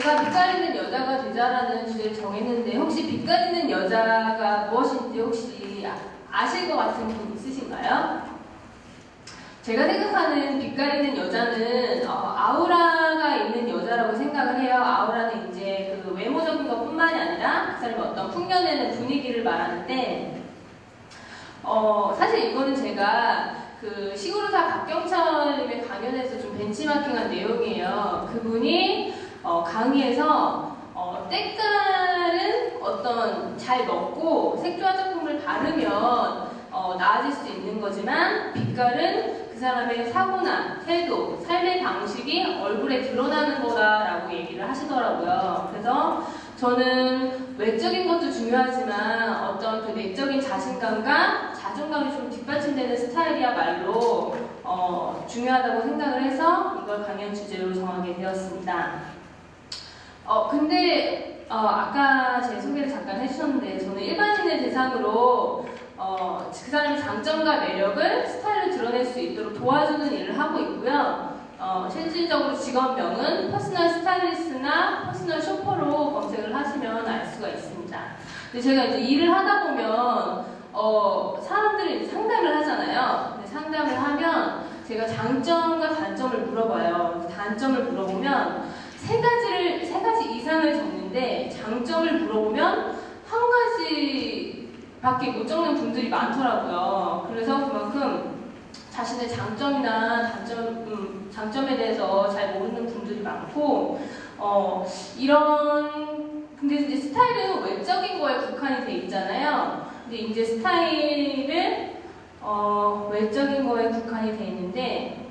제가 빛깔 있는 여자가 되자라는 주제를 정했는데 혹시 빛깔 있는 여자가 무엇인지 혹시 아실 것 같은 분 있으신가요? 제가 생각하는 빛깔 있는 여자는 아우라가 있는 여자라고 생각을 해요. 아우라는 이제 그 외모적인 것뿐만이 아니라 그 사람의 어떤 풍겨내는 분위기를 말하는데 사실 이거는 제가 그 시구르사 박경철님의 강연에서 좀 벤치마킹한 내용이에요. 그분이 강의에서 때깔은 어떤 잘 먹고 색조 화장품을 바르면 나아질 수 있는 거지만 빛깔은 그 사람의 사고나 태도, 삶의 방식이 얼굴에 드러나는 거다라고 얘기를 하시더라고요. 그래서 저는 외적인 것도 중요하지만 어떤 그 내적인 자신감과 자존감이 좀 뒷받침되는 스타일이야말로 중요하다고 생각을 해서 이걸 강연 주제로 정하게 되었습니다. 근데 아까 제 소개를 잠깐 해주셨는데 저는 일반인을 대상으로 그 사람의 장점과 매력을 스타일로 드러낼 수 있도록 도와주는 일을 하고 있고요. 실질적으로 직업명은 퍼스널 스타일리스트나 퍼스널 쇼퍼로 검색을 하시면 알 수가 있습니다. 근데 제가 이제 일을 하다 보면 사람들이 상담을 하잖아요. 근데 상담을 하면 제가 장점과 단점을 물어봐요. 단점을 물어보면 세 가지 이상을 적는데 장점을 물어보면 한 가지밖에 못 적는 분들이 많더라고요. 그래서 그만큼 자신의 장점이나 장점에 대해서 잘 모르는 분들이 많고 근데 이제 스타일은 외적인 거에 국한이 돼 있잖아요. 근데 이제 스타일은 외적인 거에 국한이 돼 있는데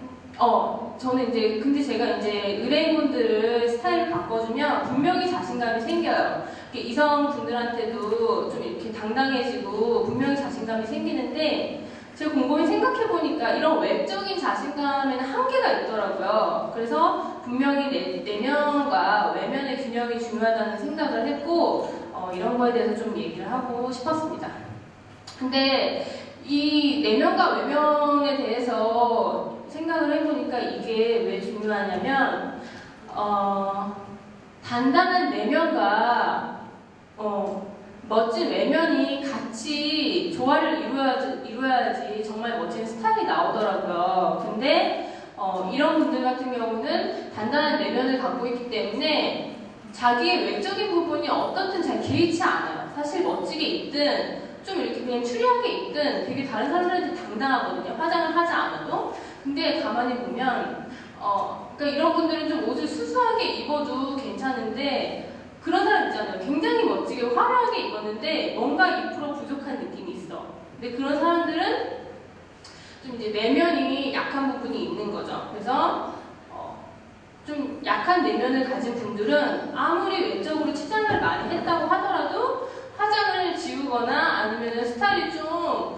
저는 이제 근데 제가 이제 의뢰인분들을 스타일을 바꿔주면 분명히 자신감이 생겨요. 이성분들한테도 좀 이렇게 당당해지고 분명히 자신감이 생기는데 제가 곰곰이 생각해보니까 이런 외적인 자신감에는 한계가 있더라고요. 그래서 분명히 내면과 외면의 균형이 중요하다는 생각을 했고 이런 거에 대해서 좀 얘기를 하고 싶었습니다. 근데 이 내면과 외면에 대해서 생각을 해보니까 이게 왜 중요하냐면 단단한 내면과 멋진 외면이 같이 조화를 이루어야지 정말 멋진 스타일이 나오더라고요. 근데 이런 분들 같은 경우는 단단한 내면을 갖고 있기 때문에 자기의 외적인 부분이 어떻든 잘 개의치 않아요. 사실 멋지게 입든 좀 이렇게 그냥 추리하게 입든 되게 다른 사람들한테 당당하거든요. 화장을 하지 않아도. 근데 가만히 보면 그러니까 이런 분들은 좀 옷을 수수하게 입어도 괜찮은데 그런 사람 있잖아요. 굉장히 멋지게 화려하게 입었는데 뭔가 2% 부족한 느낌이 있어. 근데 그런 사람들은 좀 이제 내면이 약한 부분이 있는 거죠. 그래서 좀 약한 내면을 가진 분들은 아무리 외적으로 치장을 많이 했다고 하더라도 화장을 지우거나 아니면 스타일이 좀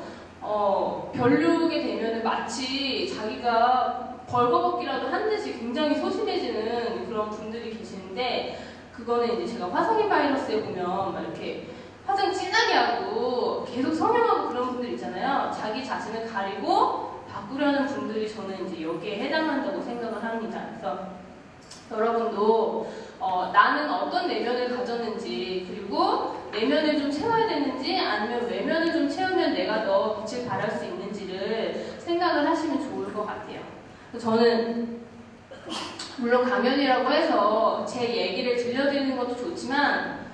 별로게 되면은 마치 자기가 벌거벗기라도 한 듯이 굉장히 소심해지는 그런 분들이 계시는데 그거는 이제 제가 화성인 바이러스에 보면 막 이렇게 화장 진하게 하고 계속 성형하고 그런 분들 있잖아요. 자기 자신을 가리고 바꾸려는 분들이 저는 이제 여기에 해당한다고 생각을 합니다. 그래서 여러분도 나는 어떤 내면을 가졌는지 그리고 내면을 좀 채워야 되는지 아니면 외면을 좀 채우면 내가 더 빛을 발할 수 있는지를 생각을 하시면 좋을 것 같아요. 저는 물론 강연이라고 해서 제 얘기를 들려드리는 것도 좋지만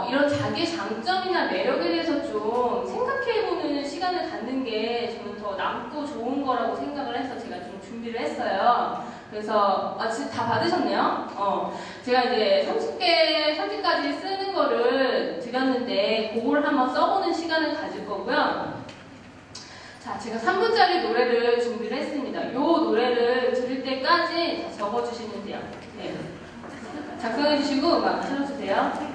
이런 자기의 장점이나 매력에 대해서 좀 생각해보는 시간을 갖는 게 저는 더 남고 좋은 거라고 생각을 해서 제가 좀 준비를 했어요. 그래서 진짜 다 받으셨네요. 제가 이제 30까지 쓰는 거를 드렸는데 그걸 한번 써보는 시간을 가질 거고요. 자, 제가 3분짜리 노래를 준비를 했습니다. 이 노래를 들을 때까지 적어주시면 돼요. 네. 작성해주시고 음악 틀어주세요.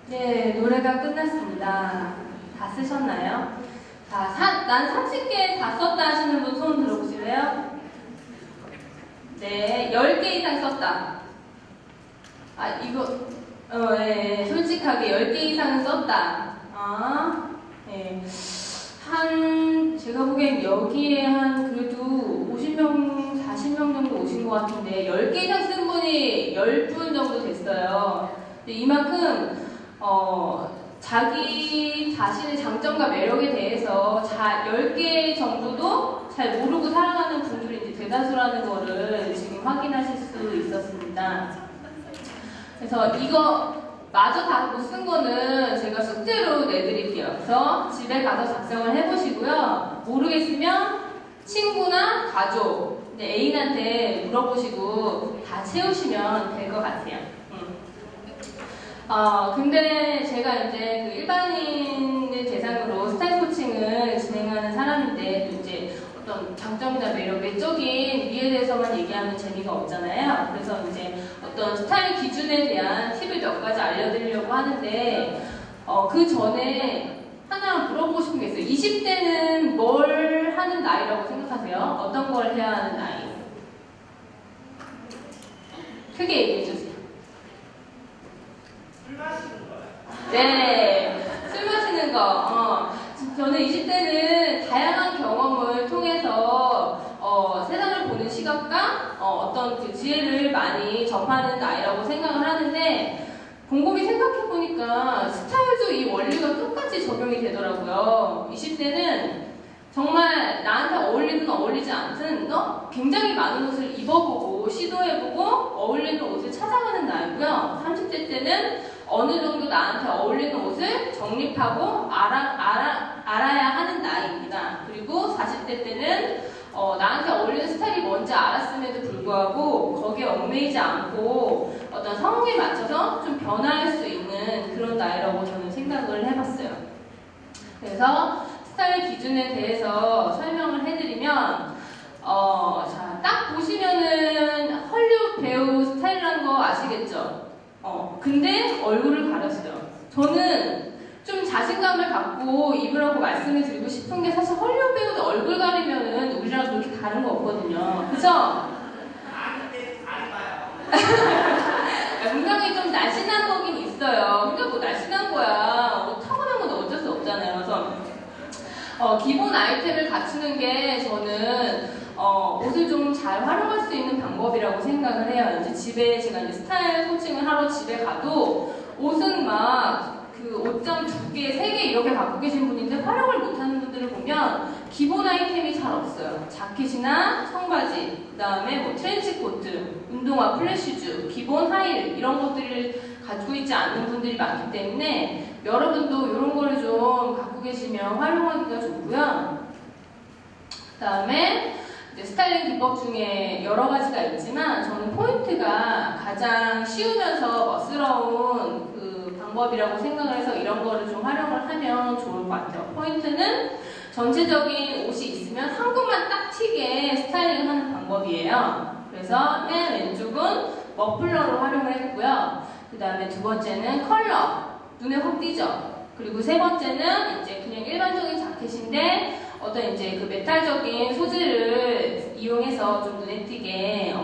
네, 노래가 끝났습니다. 다 쓰셨나요? 자, 난 30개 다 썼다 하시는 분 손 들어보실래요? 네, 10개 이상 썼다. 아, 이거, 네, 솔직하게 10개 이상은 썼다. 아, 네. 제가 보기엔 여기에 한 그래도 50명, 40명 정도 오신 것 같은데, 10개 이상 쓴 분이 10분 정도 됐어요. 근데 이만큼, 자기 자신의 장점과 매력에 대해서 10개 정도도 잘 모르고 살아가는 분들이 이제 대다수라는 거를 지금 확인하실 수 있었습니다. 그래서 이거 마저 다 못 쓴 거는 제가 숙제로 내드릴게요. 그래서 집에 가서 작성을 해보시고요. 모르겠으면 친구나 가족, 애인한테 물어보시고 다 채우시면 될 것 같아요. 근데 제가 이제 그 일반인을 대상으로 스타일 코칭을 진행하는 사람인데, 또 이제 어떤 장점이나 매력, 외적인 미에 대해서만 얘기하면 재미가 없잖아요. 그래서 이제 어떤 스타일 기준에 대한 팁을 몇 가지 알려드리려고 하는데, 그 전에 하나 물어보고 싶은 게 있어요. 20대는 뭘 하는 나이라고 생각하세요? 어떤 걸 해야 하는 나이? 크게 얘기해주세요. 술 마시는 거요? 네, 술 마시는 거. 저는 20대는 다양한 경험을 통해서 세상을 보는 시각과 어떤 그 지혜를 많이 접하는 나이라고 생각을 하는데, 곰곰이 생각해보니까 스타일도 이 원리가 똑같이 적용이 되더라고요. 20대는 정말 나한테 어울리든 어울리지 않든 굉장히 많은 옷을 입어보고 시도해보고 어울리는 옷을 찾아가는 나이고요. 30대 때는 어느 정도 나한테 어울리는 옷을 정립하고 알아야 하는 나이입니다. 그리고 40대 때는 나한테 어울리는 스타일이 뭔지 알았음에도 불구하고 거기에 얽매이지 않고 어떤 상황에 맞춰서 좀 변화할 수 있는 그런 나이라고 저는 생각을 해봤어요. 그래서 스타일 기준에 대해서 설명을 해드리면, 자, 딱 보시면은 헐리우드 배우 스타일이라는 거 아시겠죠? 근데 얼굴을 가렸어요. 저는 좀 자신감을 갖고 입으라고 말씀을 드리고 싶은 게, 사실 헐리우드 배우도 얼굴 가리면은 우리랑 그렇게 다른 거 없거든요. 그죠? 근데 잘 봐요. 분명히 좀 날씬한 거긴 있어요. 그러니까 뭐 날씬한 거야. 뭐 타고난 건 어쩔 수 없잖아요. 그래서 기본 아이템을 갖추는 게 저는 옷을 좀 잘 활용할 수 있는 방법이라고 생각을 해요. 이제 집에 제가 이제 스타일 코칭을 하러 집에 가도 옷은 막 그 옷장 2개, 3개 이렇게 갖고 계신 분인데 활용을 못하는 분들을 보면 기본 아이템이 잘 없어요. 자켓이나 청바지, 그 다음에 뭐 트렌치 코트, 운동화, 플랫슈즈, 기본 하이힐 이런 것들을 가지고 있지 않는 분들이 많기 때문에 여러분도 이런 거를 좀 갖고 계시면 활용하기가 좋고요. 그 다음에 스타일링 기법 중에 여러 가지가 있지만 저는 포인트가 가장 쉬우면서 멋스러운 그 방법이라고 생각을 해서 이런 거를 좀 활용을 하면 좋을 것 같아요. 포인트는 전체적인 옷이 있으면 한 곳만 딱 튀게 스타일링을 하는 방법이에요. 그래서 맨 왼쪽은 머플러로 활용을 했고요. 그 다음에 두 번째는 컬러, 눈에 확 띄죠. 그리고 세 번째는 이제 그냥 일반적인 자켓인데 어떤 이제 그 메탈적인 소재를 이용해서 좀 눈에 띄게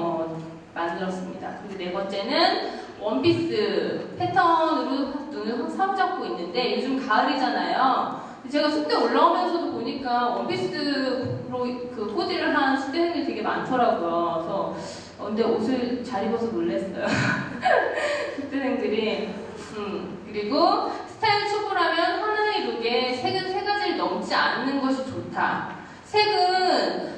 만들었습니다. 그리고 네 번째는 원피스 패턴으로 눈을 확 사로잡고 있는데 요즘 가을이잖아요. 제가 숙대 올라오면서도 보니까 원피스로 그 코디를 한 숙대생들이 되게 많더라고요. 그래서 근데 옷을 잘 입어서 놀랐어요. 숙대생들이. 그리고 스타일 초보라면 하나의 룩에 색은 3가지를 넘지 않는 것이 좋다. 색은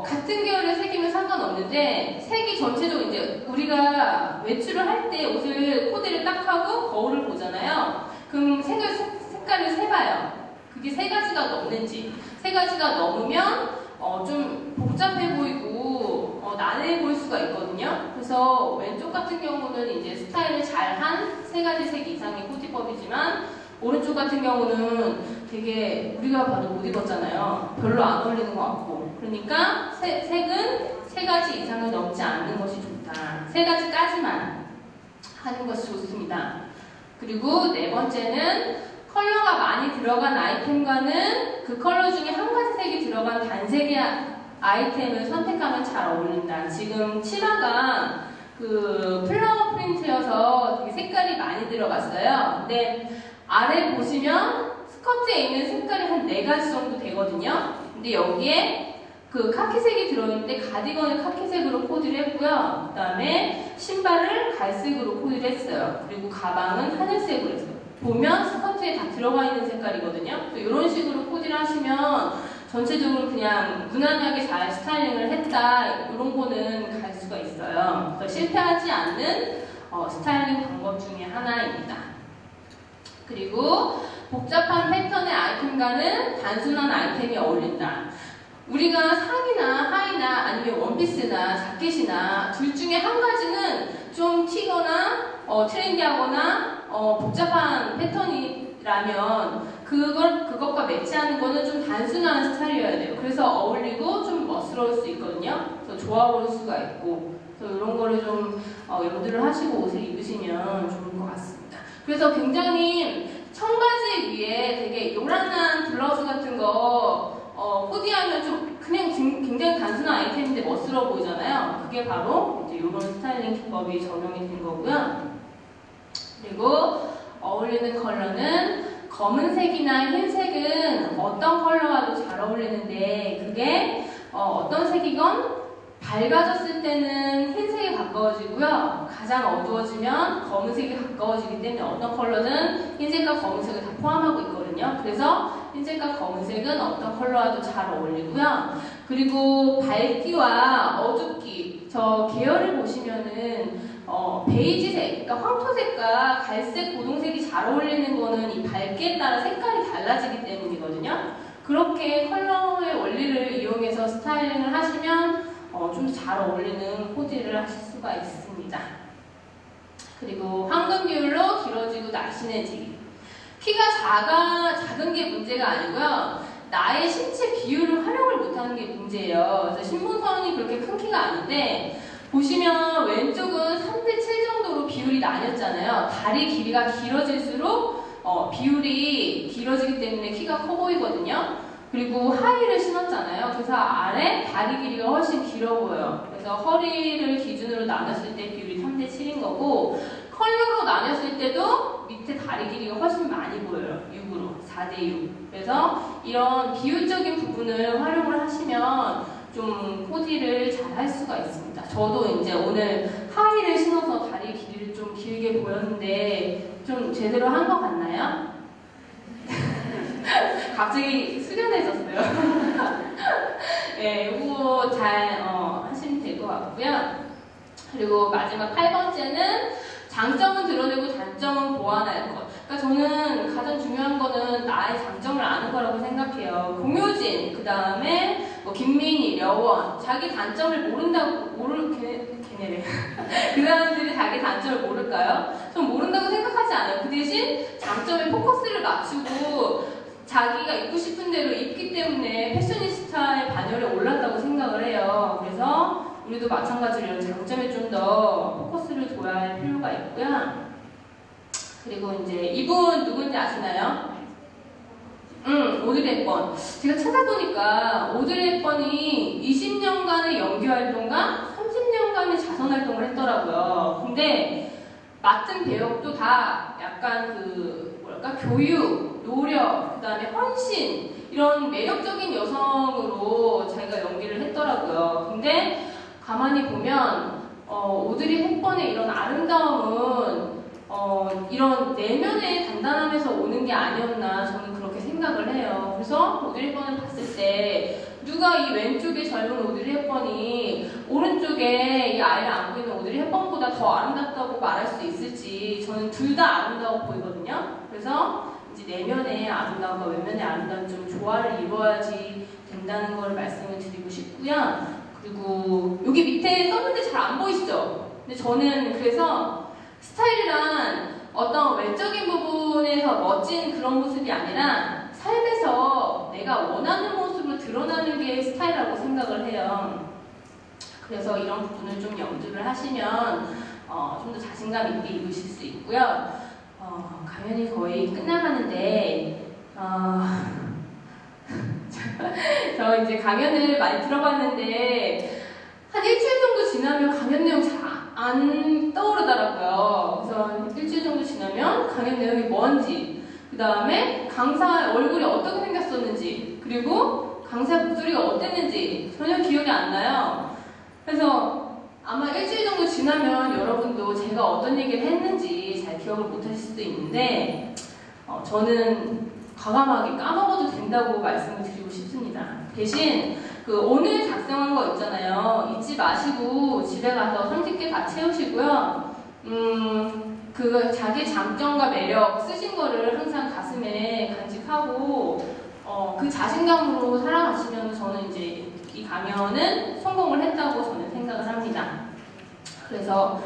같은 계열의 색이면 상관없는데 색이 전체적으로 이제 우리가 외출을 할 때 옷을 코디를 딱 하고 거울을 보잖아요. 그럼 색깔을 세봐요. 그게 3가지가 넘는지. 3가지가 넘으면 좀 복잡해 보이고 난해해 보일 수가 있거든요. 그래서 왼쪽 같은 경우는 이제 스타일을 잘한 3가지 색 이상의 코디법이지만 오른쪽 같은 경우는 되게 우리가 봐도 못 입었잖아요. 별로 안 어울리는 것 같고. 그러니까 색은 3가지 이상을 넘지 않는 것이 좋다. 3가지까지만 하는 것이 좋습니다. 그리고 네 번째는 컬러가 많이 들어간 아이템과는 그 컬러 중에 한 가지 색이 들어간 단색의 아이템을 선택하면 잘 어울린다. 지금 치마가 그 플라워 프린트여서 되게 색깔이 많이 들어갔어요. 근데 아래 보시면 스커트에 있는 색깔이 한 4가지 정도 되거든요. 근데 여기에 그 카키색이 들어있는데 가디건을 카키색으로 코디를 했고요. 그 다음에 신발을 갈색으로 코디를 했어요. 그리고 가방은 하늘색으로 했어요. 보면 스커트에 다 들어가 있는 색깔이거든요. 이런 식으로 코디를 하시면 전체적으로 그냥 무난하게 잘 스타일링을 했다, 이런 거는 갈 수가 있어요. 그래서 실패하지 않는 스타일링 방법 중에 하나입니다. 그리고 복잡한 패턴의 아이템과는 단순한 아이템이 어울린다. 우리가 상의나 하의나 아니면 원피스나 자켓이나 둘 중에 한 가지는 좀 튀거나 트렌디하거나 복잡한 패턴이라면 그것과 매치하는 거는 좀 단순한 스타일이어야 돼요. 그래서 어울리고 좀 멋스러울 수 있거든요. 그래서 좋아 보일 수가 있고, 그래서 이런 거를 좀 염두를 하시고 옷을 입으시면 좋을 것 같습니다. 그래서 굉장히 청바지 위에 되게 요란한 블라우스 같은 거 코디하면 좀 그냥 굉장히 단순한 아이템인데 멋스러워 보이잖아요. 그게 바로 이제 이런 스타일링 기법이 적용이 된 거고요. 그리고 어울리는 컬러는 검은색이나 흰색은 어떤 컬러와도 잘 어울리는데 그게 어떤 색이건 밝아졌을 때는 흰색에 가까워지고요. 가장 어두워지면 검은색이 가까워지기 때문에 어떤 컬러는 흰색과 검은색을 다 포함하고 있거든요. 그래서 흰색과 검은색은 어떤 컬러와도 잘 어울리고요. 그리고 밝기와 어둡기, 저 계열을 보시면은 베이지색, 그러니까 황토색과 갈색, 고동색이 잘 어울리는 거는 이 밝기에 따라 색깔이 달라지기 때문이거든요. 그렇게 컬러의 원리를 이용해서 스타일링을 하시면 좀 잘 어울리는 코디를 하실 수가 있습니다. 그리고 황금 비율로 길어지고 날씬해지기. 키가 작은 게 문제가 아니고요. 나의 신체 비율을 활용을 못하는 게 문제예요. 그래서 신분선이 그렇게 큰 키가 아닌데 보시면 왼쪽은 3대7 정도로 비율이 나뉘었잖아요. 다리 길이가 길어질수록 비율이 길어지기 때문에 키가 커 보이거든요. 그리고 하의를 신었잖아요. 그래서 아래 다리 길이가 훨씬 길어 보여요. 그래서 허리를 기준으로 나눴을 때 비율이 3대7인 거고, 컬러로 나눴을 때도 밑에 다리 길이가 훨씬 많이 보여요. 6으로 4대6. 그래서 이런 비율적인 부분을 활용을 하시면 좀 코디를 잘 할 수가 있습니다. 저도 이제 오늘 하의를 신어서 다리 길이를 좀 길게 보였는데 좀 제대로 한 것 같나요? 갑자기 숙연해졌어요. 네, 이거 잘 하시면 될 것 같고요. 그리고 마지막 8번째는 장점은 드러내고 단점은 보완할 것. 그러니까 저는 가장 중요한 거는 나의 장점을 아는 거라고 생각해요. 공효진, 그 다음에 김민희, 려원, 자기 단점을 걔네래. 그 사람들이 자기 단점을 모를까요? 전 모른다고 생각하지 않아요. 그 대신 장점에 포커스를 맞추고 자기가 입고 싶은 대로 입기 때문에 패셔니스타의 반열에 올랐다고 생각을 해요. 그래서 우리도 마찬가지로 이런 장점에 좀 더 포커스를 둬야 할 필요가 있고요. 그리고 이제 이분 누군지 아시나요? 오드리 헵번. 제가 찾아보니까 오드리 헵번이 20년간의 연기활동과 30년간의 자선활동을 했더라고요. 근데 맡은 배역도 다 약간 교육, 노력, 그 다음에 헌신, 이런 매력적인 여성으로 자기가 연기를 했더라고요. 근데 가만히 보면 오드리 헵번의 이런 아름다움은 이런 내면의 단단함에서 오는 게 아니었나 저는 그렇게 생각을 해요. 그래서 오드리 헵번을 봤을 때 누가 이 왼쪽에 젊은 오드리 헵번이 오른쪽에 이 아이를 안고 있는 오드리 헵번보다 더 아름답다고 말할 수 있을지 저는 둘 다 아름다워 보이거든요. 그래서 이제 내면의 아름다움과 외면의 아름다움 좀 조화를 이루어야지 된다는 걸 말씀을 드리고 싶고요. 그리고 여기 밑에 썼는데 잘 안 보이시죠? 근데 저는 그래서 스타일이란 어떤 외적인 부분에서 멋진 그런 모습이 아니라 삶에서 내가 원하는 모습으로 드러나는 게 스타일이라고 생각을 해요. 그래서 이런 부분을 좀 염두를 하시면 좀 더 자신감 있게 입으실 수 있고요. 강연이 거의 끝나가는데 저 이제 강연을 많이 들어봤는데 한 일주일 정도 지나면 강연 내용 잘 안 떠오르더라고요. 그래서 일주일 정도 지나면 강연 내용이 뭔지, 그 다음에 강사 얼굴이 어떻게 생겼었는지, 그리고 강사 목소리가 어땠는지 전혀 기억이 안 나요. 그래서 아마 일주일 정도 지나면 여러분도 제가 어떤 얘기를 했는지 잘 기억을 못 하실 수도 있는데 저는 과감하게 까먹어도 된다고 말씀을 드리고 싶습니다. 대신 그 오늘 작성한 거 있잖아요. 잊지 마시고 집에 가서 30개 다 채우시고요. 그 자기 장점과 매력 쓰신 거를 항상 가슴에 간직하고 그 자신감으로 살아가시면 저는 이제 이 강연은 성공을 했다고 저는 생각을 합니다. 그래서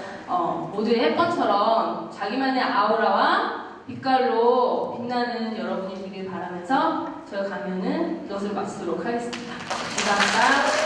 모두의 햇번처럼 자기만의 아우라와 빛깔로 빛나는 여러분이 되길 바라면서 저희 강연은 이것으로 마치도록 하겠습니다. 감사합니다.